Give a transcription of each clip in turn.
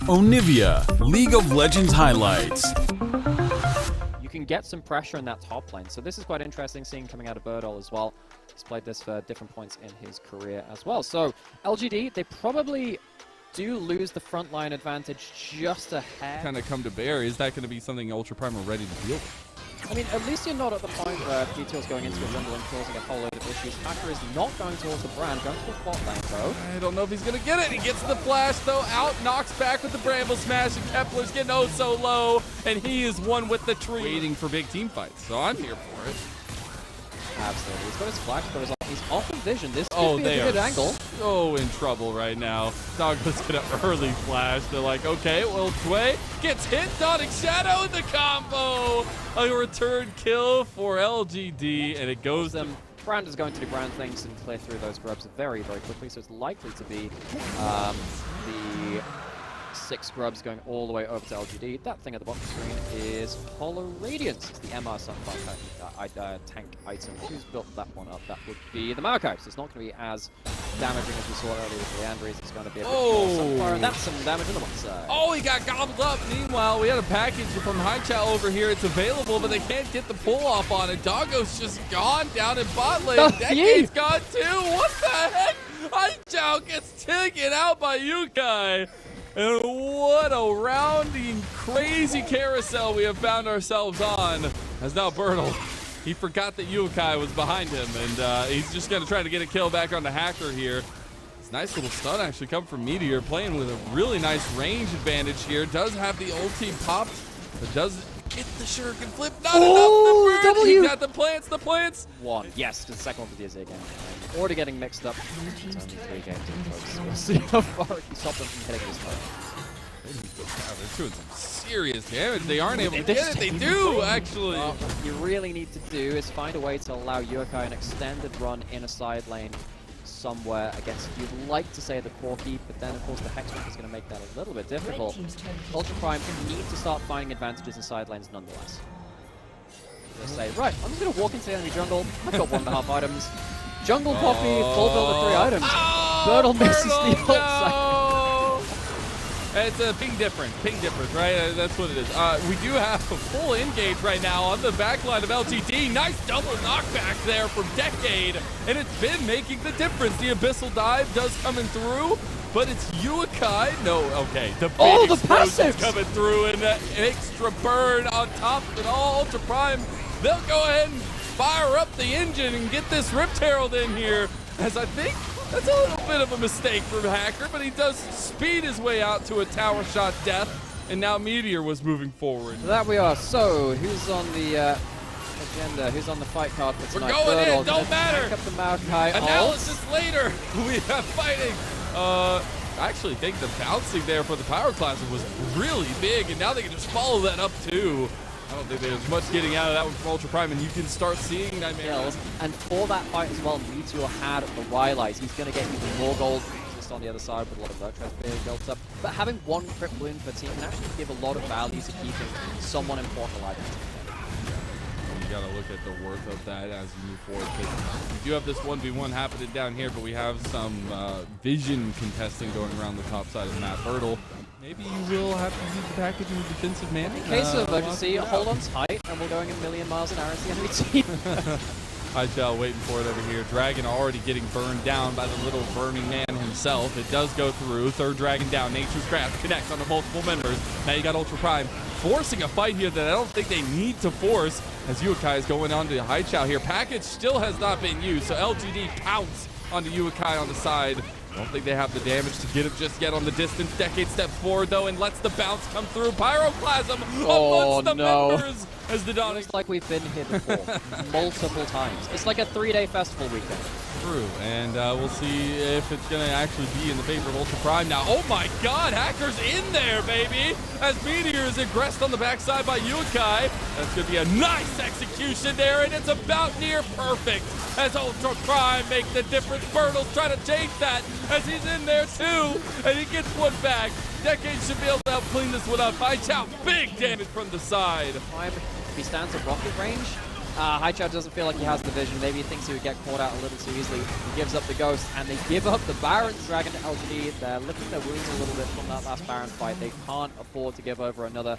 Onivia, League of Legends highlights. You can get some pressure in that top lane, so this is quite interesting seeing coming out of Birdall as well. He's played this for different points in his career as well. So LGD, they probably do lose the front line advantage just a hair. Kind of come to bear. Is that going to be something Ultra Prime are ready to deal with? I mean, at least you're not at the point where Detail's going into a jungle and causing a whole load of issues. Hacker is not going towards the brand, going to the bot lane though. I don't know if he's going to get it. He gets the flash though, out, knocks back with the Bramble Smash, and Kepler's getting oh so low, and he is one with the tree. Waiting for big team fights, so I'm here for it. Absolutely. He's got his flash, but he's off of vision. This could be a good angle. So in trouble right now. Doggo's gonna early flash. They're like, okay, well, Tway gets hit. Dawning Shadow in the combo. A return kill for LGD, and it goes them. Brand is going to do Brand things and clear through those grubs very, very quickly, so it's likely to be the 6 grubs going all the way over to LGD. That thing at the bottom screen is Hollow Radiance. It's the MR Sunfire tank item. Who's built that one up? That would be the Maokai. So it's not going to be as damaging as we saw earlier with Leandries. It's going to be a bit more Sunfire, and that's some damage on the one side. Oh, he got gobbled up. Meanwhile, we had a package from Haichao over here. It's available, but they can't get the pull off on it. Doggo's just gone down in bot lane. Decade's gone too. What the heck? Haichao gets taken out by Yukai. And what a rounding, crazy carousel we have found ourselves on. As now Birdall, he forgot that Yukai was behind him, and he's just going to try to get a kill back on the Hacker here. It's a nice little stun actually come from Meteor, playing with a really nice range advantage here. Does have the ulti popped, but does get the shuriken flip. Not enough to burn. He got the plants. One. Yes, the second one for DSA again. Already getting mixed up. It's only 3 games in, folks. We'll see how far it can stop them from hitting this fight. They're doing some serious damage. They aren't able to get it. They do, actually. Well, what you really need to do is find a way to allow Yukai an extended run in a side lane somewhere against, you'd like to say, the Corki, but then of course the Hextech is going to make that a little bit difficult. Ultra Prime need to start finding advantages in side lanes nonetheless. They say, right, I'm just going to walk into the enemy jungle. I've got 1.5 items. Jungle Poppy, full build of 3 items. Birdall misses the ult side. It's a ping difference, right? That's what it is. We do have a full engage right now on the backline of LGD. Nice double knockback there from Decade, and it's been making the difference. The Abyssal Dive does coming through, but it's Yukai. No, okay. The passive coming through, and an extra burn on top of it all. Ultra Prime, they'll go ahead and fire up the engine and get this Rift Herald in here, as I think that's a little bit of a mistake from Hacker, but he does speed his way out to a tower shot death, and now Meteor was moving forward. That we are. So, who's on the agenda? Who's on the fight card for tonight? We're going in, don't matter. Up the Maokai Analysis later. We have fighting. I actually think the bouncing there for the Pyroclasm was really big, and now they can just follow that up too. I don't think there's much getting out of that one from Ultra Prime, and you can start seeing Nightmare. And for that fight as well, Meteor had the Rylai's. He's going to get even more gold just on the other side with a lot of Virtues being built up. But having 1 crit balloon per team can actually give a lot of value to keeping someone important alive. You gotta look at the worth of that as you move forward. We do have this 1v1 happening down here, but we have some vision contesting going around the top side of the map. Birdall, maybe you will have to use the package in a defensive manner. In case of emergency, hold on tight, and we're going a million miles an hour as the enemy team. Haichao waiting for it over here. Dragon already getting burned down by the little burning man himself. It does go through. 3rd Dragon down. Nature's Grasp connects on the multiple members. Now you got Ultra Prime forcing a fight here that I don't think they need to force, as Yukai is going on to Haichao here. Package still has not been used, so LGD pounce onto Yukai on the side. I don't think they have the damage to get him just yet on the distance. Decade steps forward though and lets the bounce come through. Pyroclasm amongst the members as the Dawn. It's like we've been here before, multiple times. It's like a 3-day festival weekend. True, and we'll see if it's going to actually be in the favor of Ultra Prime now. Oh my god, Hacker's in there, baby! As Meteor is aggressed on the backside by Yukai. That's going to be a nice execution there, and it's about near perfect as Ultra Prime make the difference. Birdall's trying to change that as he's in there too, and he gets one back. Decade should be able to help clean this one up. Haichao, big damage from the side. Prime, if he stands at rocket range, Haichao doesn't feel like he has the vision. Maybe he thinks he would get caught out a little too easily. He gives up the Ghost, and they give up the Baron's Dragon to LGD. They're licking their wounds a little bit from that last Baron fight. They can't afford to give over another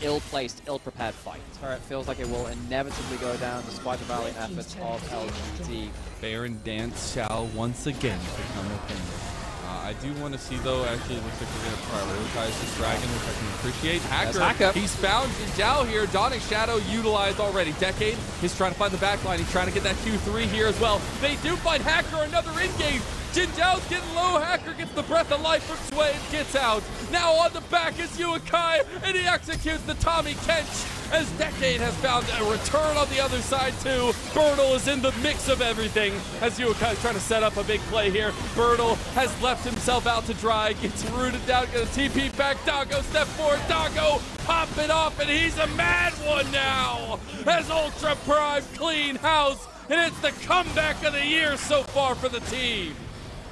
ill-placed, ill-prepared fight. Turret feels like it will inevitably go down despite the valiant efforts of LGD. Baron dance shall once again become a thing. I do want to see, though, actually, looks like we're going to prioritize this dragon, which I can appreciate. Hacker, he's found Jinzhao here. Dawning Shadow utilized already. Decade, he's trying to find the backline. He's trying to get that Q3 here as well. They do find Hacker, another engage. Jinzhao's getting low. Hacker gets the breath of life from Sway and gets out. Now on the back is Yuakai, and he executes the Tommy Kench as Decade has found a return on the other side too. Bertle is in the mix of everything as Yuakai is trying to set up a big play here. Bertle has left himself out to dry, gets rooted down, gonna TP back. Doggo step forward, Doggo pop it off, and he's a mad one now as Ultra Prime clean house, and it's the comeback of the year so far for the team.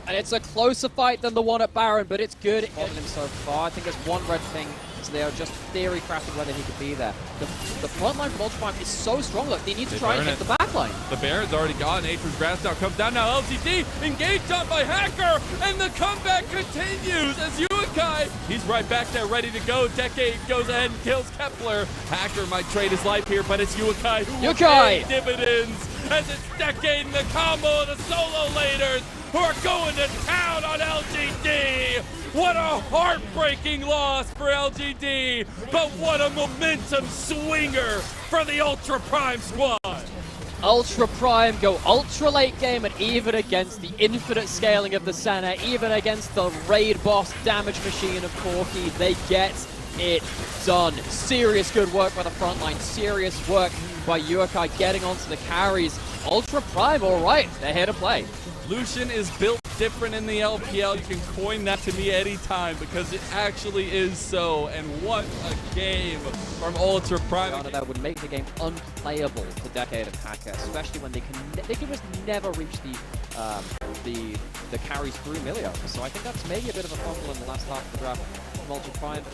And it's a closer fight than the one at Baron, but it's good on him so far. I think there's one red thing, so they are just theory crafting whether he could be there. The front line from Ultra Prime is so strong. Look, they need to try and hit the back line. The Baron's already gone. Nature's Grass now comes down. Now LGD engaged on by Hacker, and the comeback continues as Yuakai, he's right back there ready to go. Decade goes ahead and kills Kepler. Hacker might trade his life here, but it's Yuakai who will pay dividends as it's Decade and the combo of the solo laders who are going to town on LGD. What a heartbreaking loss for LGD, but what a momentum swinger for the Ultra Prime squad. Ultra Prime go ultra late game, and even against the infinite scaling of the Senna, even against the raid boss damage machine of Corki, they get it done. Serious good work by the front line, serious work by Yuakai getting onto the carries. Ultra Prime, all right, they're here to play. Lucian is built different in the LPL. You can coin that to me anytime because it actually is so. And what a game from Ultra Prime. That would make the game unplayable for Decade and Hacker, especially when they can just never reach the carries through Milio. So I think that's maybe a bit of a fumble in the last half of the draft from Ultra Prime.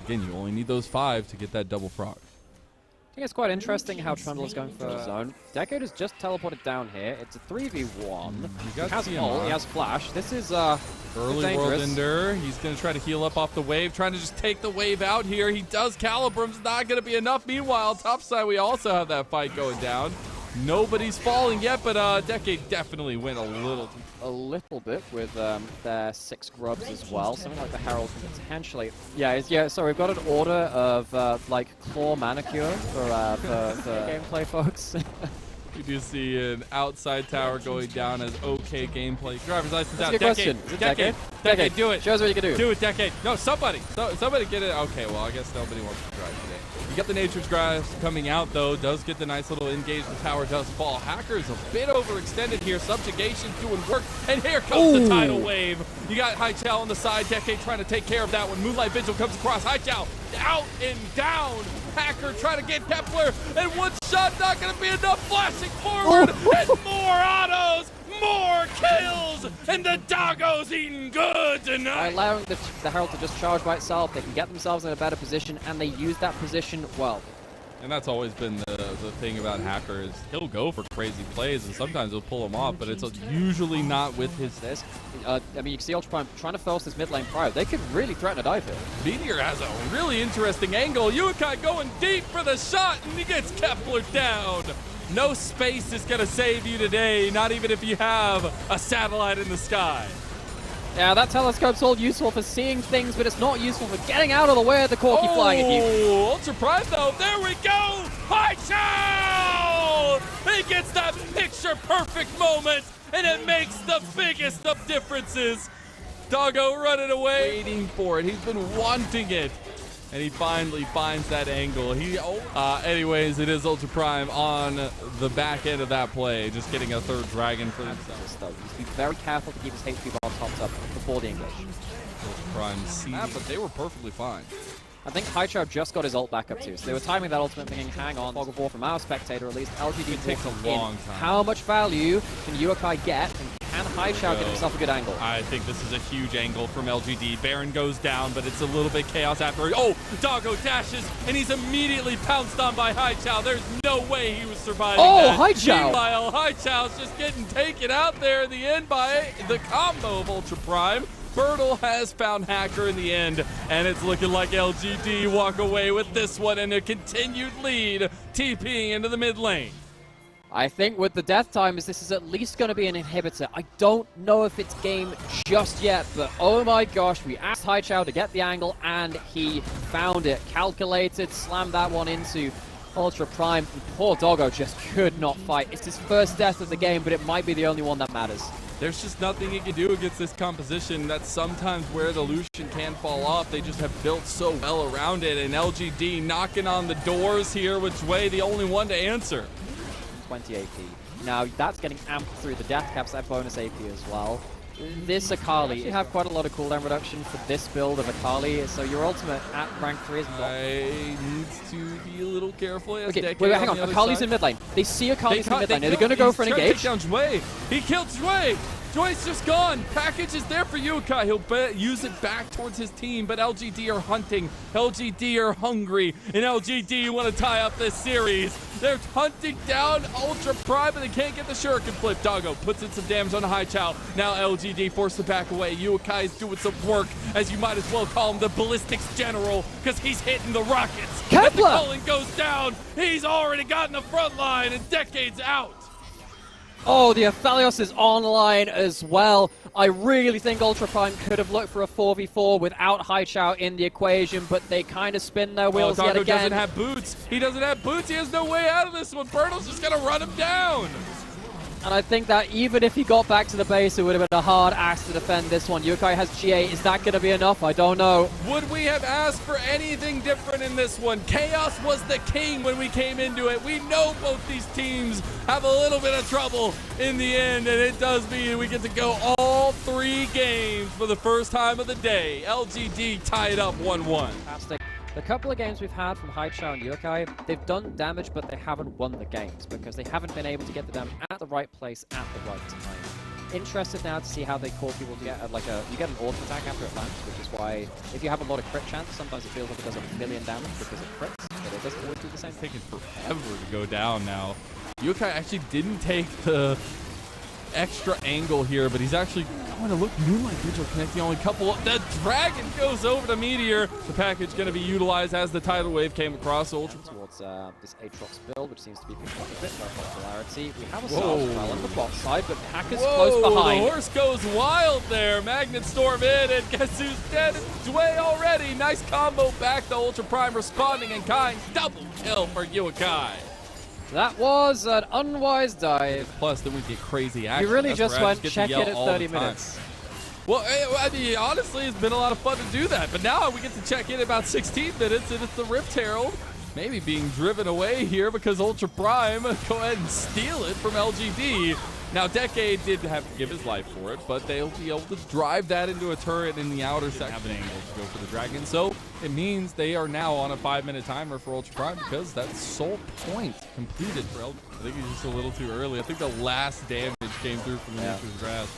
Again, you only need those 5 to get that double frog. I think it's quite interesting how Trundle is going for zone. Decade has just teleported down here. It's a 3v1. He has ult, he has flash. This is early Whirlwinder. He's going to try to heal up off the wave, trying to just take the wave out here. He does. Calibrum's not going to be enough. Meanwhile, topside, we also have that fight going down. Nobody's falling yet, but Decade definitely went a little bit with their 6 grubs as well. Something like the Herald can potentially. Yeah. So we've got an order of like claw manicure for gameplay, folks. You do see an outside tower going down as okay gameplay. Driver's license out. Decade. Is it Decade? Decade, do it. Show us what you can do. Do it, Decade. No, somebody get it. Okay, well, I guess nobody wants to drive today. You get the Nature's Grass coming out, though. Does get the nice little engage. The tower does fall. Hacker's a bit overextended here. Subjugation doing work. And here comes the tidal wave. You got Haichao on the side. Decade trying to take care of that one. Moonlight Vigil comes across. Haichao out and down. Hacker trying to get Kepler. And one shot not going to be enough. Flashing forward. And more autos. More kills, and the Doggo's eating good tonight. By allowing the Herald to just charge by itself, they can get themselves in a better position, and they use that position well. And that's always been the thing about Hacker is he'll go for crazy plays, and sometimes he'll pull them off, but it's usually not with his... I mean, you can see Ultra Prime trying to force this mid lane prior. They could really threaten a dive here. Meteor has a really interesting angle. Yuakai going deep for the shot, and he gets Kepler down. No space is going to save you today, not even if you have a satellite in the sky. Yeah, that telescope's all useful for seeing things, but it's not useful for getting out of the way of the Corki flying at you. Oh, Ultra Prime though, there we go! Haichao! He gets that picture-perfect moment, and it makes the biggest of differences. Doggo running away, waiting for it. He's been wanting it. And he finally finds that angle. Anyways, it is Ultra Prime on the back end of that play, just getting a 3rd dragon for himself. Just be very careful to keep his HP bar topped up before the engage. Ultra Prime see that, but they were perfectly fine. I think Haichao just got his ult back up too, so they were timing that ultimate thinking, hang on, Fog of War from our spectator, at least LGD takes a long time. How much value can Yuakai get, and can Haichao get himself a good angle. I think this is a huge angle from LGD. Baron goes down, but it's a little bit chaos after. Oh, Doggo dashes, and he's immediately pounced on by Haichao. There's no way he was surviving that. Haichao! Meanwhile, Haichao's just getting taken out there in the end by the combo of Ultra Prime. Bertle has found Hacker in the end, and it's looking like LGD walk away with this one and a continued lead, TPing into the mid lane. I think with the death timers, this is at least going to be an inhibitor. I don't know if it's game just yet, but oh my gosh, we asked Haichao to get the angle, and he found it. Calculated, slammed that one into Ultra Prime. And poor Doggo just could not fight. It's his first death of the game, but it might be the only one that matters. There's just nothing he can do against this composition. That's sometimes where the Lucian can fall off. They just have built so well around it, and LGD knocking on the doors here with Zwei, the only one to answer. 20 AP. Now, that's getting amped through the death caps, that bonus AP as well. This Akali, you have quite a lot of cooldown reduction for this build of Akali, so your ultimate at rank 3 is not... I needs to be a little careful. Okay, wait, hang on. Akali's in mid lane. They see Akali's in mid lane. Are they going to go for an engage? Take down Zwei. He killed Zwei. Zwei's just gone. Package is there for Yukai. He'll use it back towards his team, but LGD are hunting. LGD are hungry, and LGD want to tie up this series. They're hunting down Ultra Prime, but they can't get the shuriken flip. Doggo puts in some damage on Haichao. Now LGD forced to back away. Yukai is doing some work, as you might as well call him the ballistics general, because he's hitting the rockets. Kepler! As the Cullen goes down, he's already gotten the front line, and Decade's out. Oh, the Aphelios is online as well. I really think Ultra Prime could have looked for a 4v4 without Haichao in the equation, but they kind of spin their wheels yet again. Doggo doesn't have boots. He doesn't have boots. He has no way out of this one. Bertle's just going to run him down. And I think that even if he got back to the base, it would have been a hard ask to defend this one. Yukai has GA. Is that going to be enough? I don't know. Would we have asked for anything different in this one? Chaos was the king when we came into it. We know both these teams have a little bit of trouble in the end, and it does mean we get to go all 3 games for the first time of the day. LGD tied up 1-1. Fantastic. The couple of games we've had from Haichao and Yukai, they've done damage, but they haven't won the games because they haven't been able to get the damage at the right place at the right time. Interested now to see how they call people to get you get an auto attack after it lands, which is why if you have a lot of crit chance, sometimes it feels like it does a million damage because it crits, but it doesn't always do the same. It's taking forever to go down now. Yukai actually didn't take the extra angle here, but he's actually going to look Moonlight Vigil connecting only a couple. The dragon goes over to Meteor. The package going to be utilized as the tidal wave came across Ultra. Towards this Aatrox build, which seems to be picking up a bit more popularity. We have a Salve on the bot side, but Hacker's close behind. The horse goes wild there. Magnet Storm in, and guess who's dead? Zwei already. Nice combo back. The Ultra Prime responding in kind. Double kill for Yukai. That was an unwise dive. Plus, then we get crazy action. You really just went check it at 30 minutes. Well, I mean, honestly, it's been a lot of fun to do that. But now we get to check in about 16 minutes, and it's the Rift Herald maybe being driven away here because Ultra Prime go ahead and steal it from LGD. Now, Decade did have to give his life for it, but they'll be able to drive that into a turret in the outer section. Have an angle to go for the Dragon, so it means they are now on a 5-minute timer for Ultra Prime because that sole point completed for LGD. I think he's just a little too early. I think the last damage came through from the Nature's Grasp.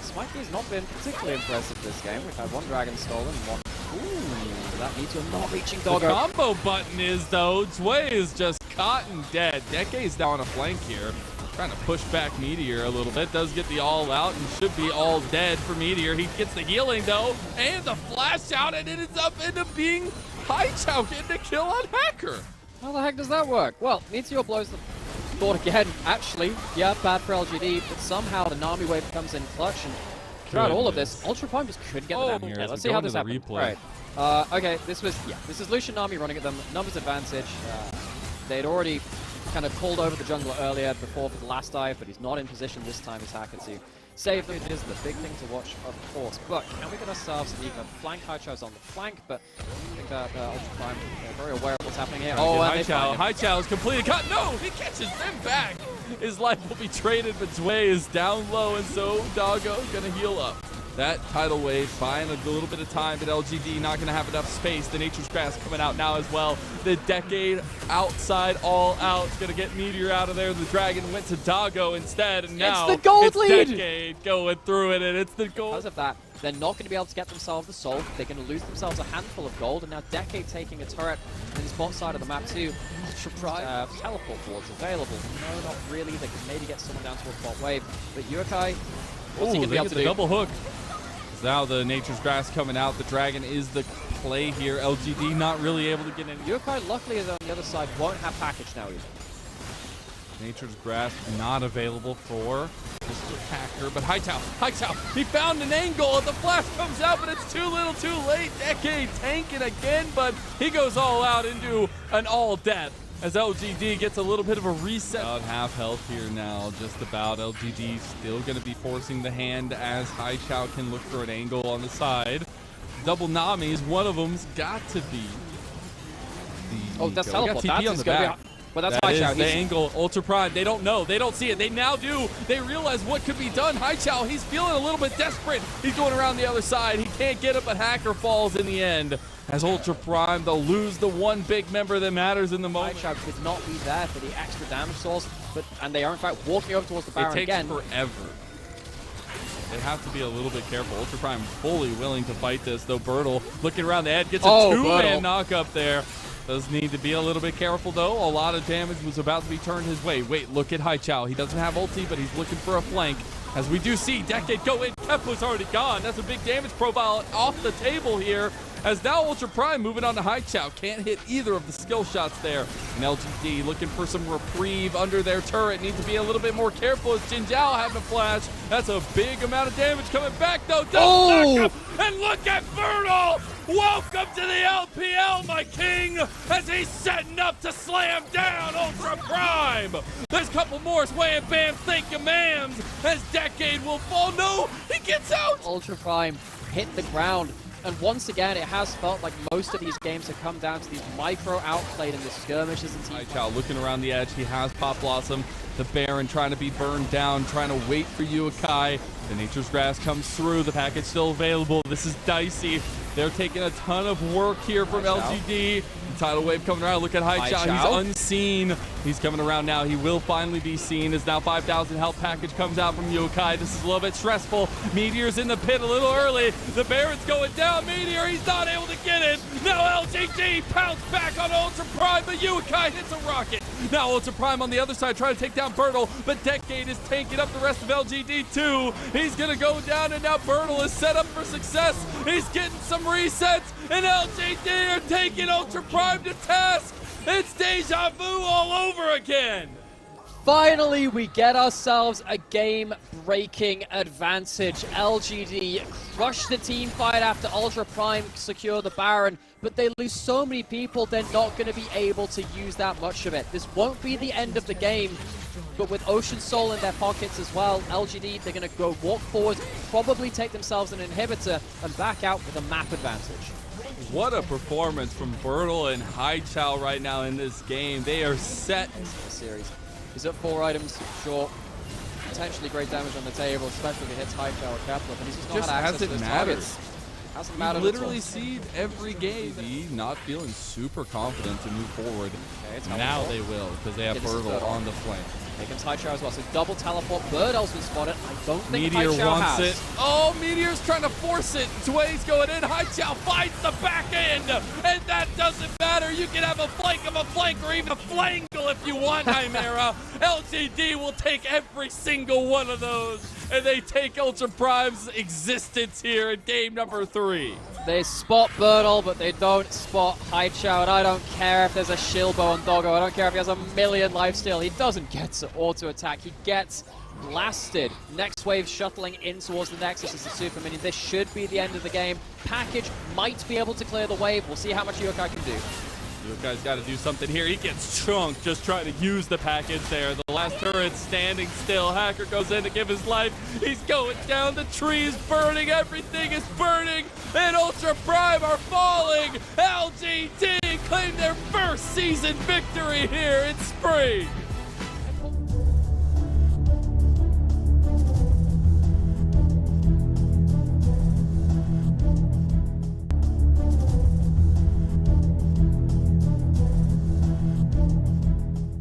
Smikey's not been particularly impressive this game. We've had one Dragon stolen, one... Ooh, that means you're not reaching Doggo. The combo button is, though, Zwei is just caught and dead. Decade's down a flank here. Trying to push back Meteor a little bit. Does get the all out and should be all dead for Meteor. He gets the healing though, and the flash out, and it ends up being Haichao getting a kill on Hacker. How the heck does that work? Well, Meteor blows the board again. Actually, yeah, bad for LGD, but somehow the Nami wave comes in clutch, and throughout all of this, Ultra Prime just couldn't get the damage. Here, Okay, let's see how this happens. Right. Okay, this is Lucian Nami running at them. Numbers advantage. They'd already kind of pulled over the jungler earlier before for the last dive, but he's not in position this time as Hacker to save them. It is the big thing to watch, of course. But can we get ourselves an even flank? Haichao's on the flank, but I think that Ultra Prime are very aware of what's happening here. Oh, Haichao is completely cut. No, he catches them back. His life will be traded, but Zwei is down low, and so Doggo's going to heal up. that tidal wave buying a little bit of time, but LGD not going to have enough space. The Nature's Grass coming out now as well. The Decade outside, all out. Going to get Meteor out of there. The Dragon went to Doggo instead, and now it's the gold lead. Decade going through it, and it's the gold. Because of that, they're not going to be able to get themselves the soul. They're going to lose themselves a handful of gold, and now Decade taking a turret in the bot side of the map too. Ultra teleport boards available. No, not really. They can maybe get someone down to a bot wave, but Yukai, what's he going to be able to do? Double hook. Now the Nature's Grass coming out. The Dragon is the play here. LGD not really able to get in. Yukai, luckily, is on the other side. Won't have package now either. Nature's Grass not available for Mr. Hacker, but Hightower, he found an angle, and the flash comes out, but it's too little, too late. Decade tanking again, but he goes all out into an all death as LGD gets a little bit of a reset. About half health here now, just about. LGD still going to be forcing the hand as Hightower can look for an angle on the side. Double Namis, one of them's got to be the Oh, that's teleport. TP on the back. Well, that's that Hightower. Is the angle. Ultra Prime. They don't know. They don't see it. They now do. They realize what could be done. Hightower, he's feeling a little bit desperate. He's going around the other side. He can't get it, but Hacker falls in the end. As Ultra Prime, they'll lose the one big member that matters in the moment. Hightower could not be there for the extra damage source, and they are in fact walking over towards the Baron again. It takes forever. They have to be a little bit careful. Ultra Prime fully willing to fight this, though Bertle looking around the head gets a two-man knock up there. Does need to be a little bit careful, though. A lot of damage was about to be turned his way. Wait, look at Hightower. He doesn't have ulti, but he's looking for a flank. As we do see Decade go in. Kepler's already gone. That's a big damage profile off the table here. As now Ultra Prime moving on to Hightower. Can't hit either of the skill shots there. And LGD looking for some reprieve under their turret. Need to be a little bit more careful as Jin Zhao having a flash. That's a big amount of damage coming back, though. And look at Bertle! Welcome to the LPL, my king, as he's setting up to slam down Ultra Prime. There's a couple more. Wham, bam, thank you, ma'ams. As Decade will fall. No, he gets out. Ultra Prime hit the ground. And once again, it has felt like most of these games have come down to these micro outplayed in the skirmishes and team. Hightower looking around the edge. He has Pop Blossom. The Baron trying to be burned down, trying to wait for Yukai. The Nature's Grass comes through. The package still available. This is dicey. They're taking a ton of work here from LGD. Tidal wave coming around. Look at Hightower. He's unseen. He's coming around now. He will finally be seen as now 5,000 health package comes out from Yukai. This is a little bit stressful. Meteor's in the pit a little early. The Baron's going down. Meteor, he's not able to get it. Now LGD pounce back on Ultra Prime, but Yukai hits a rocket. Now Ultra Prime on the other side trying to take down Bertle, but Decade is tanking up the rest of LGD too. He's going to go down, and now Bertle is set up for success. He's getting some resets, and LGD are taking Ultra Prime to task. It's deja vu all over again. Finally, we get ourselves a game-breaking advantage. LGD crushed the team fight after Ultra Prime secure the Baron, but they lose so many people, they're not going to be able to use that much of it. This won't be the end of the game, but with Ocean Soul in their pockets as well, LGD, they're going to go walk forward, probably take themselves an inhibitor, and back out with a map advantage. What a performance from Bertle and Hightower right now in this game. They are set. Series. He's up 4 items, sure. Potentially great damage on the table, especially if it hits Hightower or Kepler, but he's just not had access to those targets. Hasn't mattered. You literally see every game. He not feeling super confident to move forward. Okay, now they will, because they have Bertle on the flank. Here comes Hightower as well, so double teleport. Birdell's been spotted. I don't think Meteor Hightower wants has. it. Oh, Meteor's trying to force it. Sway's going in. Hightower finds the back end, and that doesn't matter. You can have a flank of a flank or even a flangle if you want, Chimera. LGD will take every single one of those, and they take Ultra Prime's existence here in game number 3. They spot Birdell, but they don't spot Hightower, and I don't care if there's a shield bow on Doggo. I don't care if he has a million lifesteal. He doesn't get to auto attack. He gets blasted. Next wave shuttling in towards the Nexus as the super minion. This should be the end of the game. Package might be able to clear the wave. We'll see how much Yukai can do. Yukai's got to do something here. He gets chunked just trying to use the package there. The last turret standing still. Hacker goes in to give his life. He's going down. The tree is burning. Everything is burning. And Ultra Prime are falling. LGD claim their first season victory here in spring.